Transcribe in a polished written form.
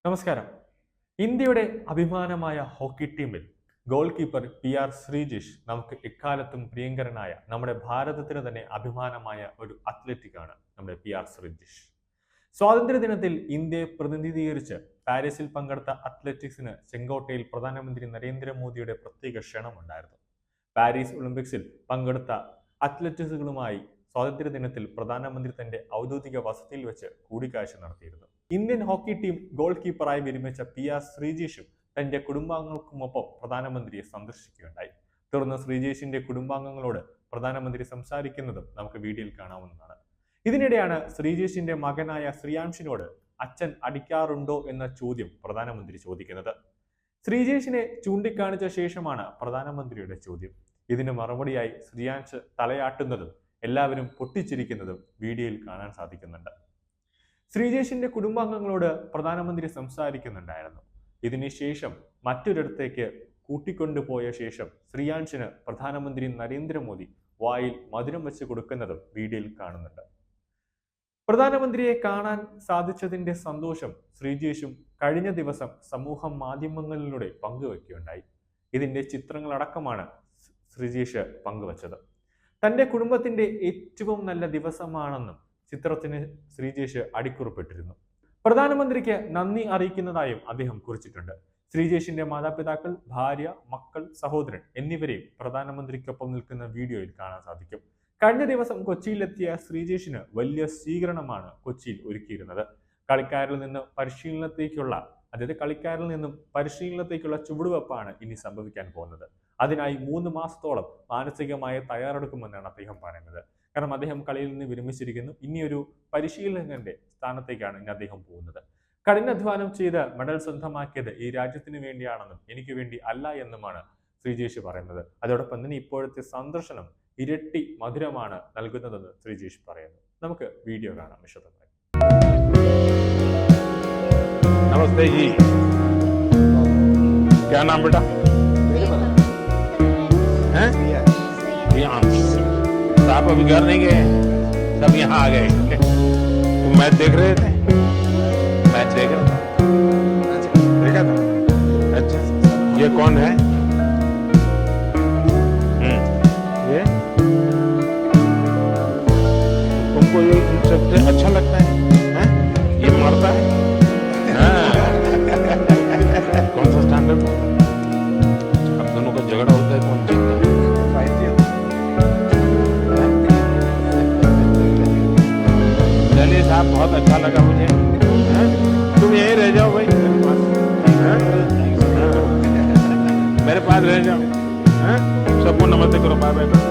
നമസ്കാരം. ഇന്ത്യയുടെ അഭിമാനമായ ഹോക്കി ടീമിൽ ഗോൾ കീപ്പർ PR ശ്രീജേഷ് നമുക്ക് എക്കാലത്തും പ്രിയങ്കരനായ നമ്മുടെ ഭാരതത്തിന് തന്നെ അഭിമാനമായ ഒരു അത്ലറ്റിക്കാണ് നമ്മുടെ PR ശ്രീജേഷ്. സ്വാതന്ത്ര്യ ദിനത്തിൽ ഇന്ത്യയെ പ്രതിനിധീകരിച്ച് പാരീസിൽ പങ്കെടുത്ത അത്ലറ്റിക്സിന് ചെങ്കോട്ടയിൽ പ്രധാനമന്ത്രി നരേന്ദ്രമോദിയുടെ പ്രത്യേക ക്ഷണമുണ്ടായിരുന്നു. പാരീസ് ഒളിമ്പിക്സിൽ പങ്കെടുത്ത അത്ലറ്റിക്സുകളുമായി സ്വാതന്ത്ര്യ ദിനത്തിൽ പ്രധാനമന്ത്രി തന്റെ ഔദ്യോഗിക വസതിയിൽ വെച്ച് കൂടിക്കാഴ്ച നടത്തിയിരുന്നു. ഇന്ത്യൻ ഹോക്കി ടീം ഗോൾ കീപ്പറായി വിരമിച്ച PR ശ്രീജേഷും തന്റെ കുടുംബാംഗങ്ങൾക്കുമൊപ്പം പ്രധാനമന്ത്രിയെ സന്ദർശിക്കുകയുണ്ടായി. തുടർന്ന് ശ്രീജേഷിന്റെ കുടുംബാംഗങ്ങളോട് പ്രധാനമന്ത്രി സംസാരിക്കുന്നതും നമുക്ക് വീഡിയോയിൽ കാണാവുന്നതാണ്. ഇതിനിടെയാണ് ശ്രീജേഷിന്റെ മകനായ ശ്രിയാൻഷിനോട് അച്ഛൻ അടിക്കാറുണ്ടോ എന്ന ചോദ്യം പ്രധാനമന്ത്രി ചോദിക്കുന്നത്. ശ്രീജേഷിനെ ചൂണ്ടിക്കാണിച്ച ശേഷമാണ് പ്രധാനമന്ത്രിയുടെ ചോദ്യം. ഇതിന് മറുപടിയായി ശ്രിയാൻഷ് തലയാട്ടുന്നതും എല്ലാവരും പൊട്ടിച്ചിരിക്കുന്നതും വീഡിയോയിൽ കാണാൻ സാധിക്കുന്നുണ്ട്. ശ്രീജേഷിന്റെ കുടുംബാംഗങ്ങളോട് പ്രധാനമന്ത്രി സംസാരിക്കുന്നുണ്ടായിരുന്നു. ഇതിനുശേഷം മറ്റൊരിടത്തേക്ക് കൂട്ടിക്കൊണ്ടുപോയ ശേഷം ശ്രിയാൻഷിന് പ്രധാനമന്ത്രി നരേന്ദ്രമോദി വായിൽ മധുരം വെച്ച് കൊടുക്കുന്നതും വീഡിയോയിൽ കാണുന്നുണ്ട്. പ്രധാനമന്ത്രിയെ കാണാൻ സാധിച്ചതിന്റെ സന്തോഷം ശ്രീജേഷും കഴിഞ്ഞ ദിവസം സമൂഹ മാധ്യമങ്ങളിലൂടെ പങ്കുവെക്കുകയുണ്ടായി. ഇതിന്റെ ചിത്രങ്ങളടക്കമാണ് ശ്രീജേഷ് പങ്കുവച്ചത്. തന്റെ കുടുംബത്തിന്റെ ഏറ്റവും നല്ല ദിവസമാണെന്നും ചിത്രത്തിന് ശ്രീജേഷ് അടിക്കുറിപ്പിട്ടിരുന്നു. പ്രധാനമന്ത്രിക്ക് നന്ദി അറിയിക്കുന്നതായും അദ്ദേഹം കുറിച്ചിട്ടുണ്ട്. ശ്രീജേഷിന്റെ മാതാപിതാക്കൾ, ഭാര്യ, മക്കൾ, സഹോദരൻ എന്നിവരെയും പ്രധാനമന്ത്രിക്കൊപ്പം നിൽക്കുന്ന വീഡിയോയിൽ കാണാൻ സാധിക്കും. കഴിഞ്ഞ ദിവസം കൊച്ചിയിലെത്തിയ ശ്രീജേഷിന് വലിയ സ്വീകരണമാണ് കൊച്ചിയിൽ ഒരുക്കിയിരുന്നത്. കളിക്കാരിൽ നിന്നും പരിശീലനത്തേക്കുള്ള ചുവടുവെപ്പാണ് ഇനി സംഭവിക്കാൻ പോകുന്നത്. അതിനായി 3 മാസത്തോളം മാനസികമായി തയ്യാറെടുക്കുമെന്നാണ് അദ്ദേഹം പറയുന്നത്. കാരണം അദ്ദേഹം കളിയിൽ നിന്ന് വിരമിച്ചിരിക്കുന്നു. ഇനിയൊരു പരിശീലകന്റെ സ്ഥാനത്തേക്കാണ് ഇനി അദ്ദേഹം പോകുന്നത്. കഠിനാധ്വാനം ചെയ്ത് മെഡൽ സ്വന്തമാക്കിയത് ഈ രാജ്യത്തിന് വേണ്ടിയാണെന്നും എനിക്ക് വേണ്ടി അല്ല എന്നുമാണ് ശ്രീജേഷ് പറയുന്നത്. അതോടൊപ്പം തന്നെ ഇപ്പോഴത്തെ സന്ദർശനം ഇരട്ടി മധുരമാണ് നൽകുന്നതെന്ന് ശ്രീജേഷ് പറയുന്നു. നമുക്ക് വീഡിയോ കാണാം വിശദമായി. नमस्ते जी, क्या नाम बेटा? हैं? तो आप अभी घर नहीं गए, सब यहाँ आ गए। तो मैच देख रहे थे? मैच देख रहे थे? देखा था? अच्छा, ये कौन है? ये तुमको ये सबसे अच्छा लगता है? हैं? ये मरता है? कौन सा स्टैंडर्ड? अब दोनों का झगड़ा होता है, कौन जीतता है? चलिए साहब, बहुत अच्छा लगा मुझे। तुम यहीं रह जाओ भाई, मेरे पास रह जाओ। सबको नमस्ते करो, बाय बाय।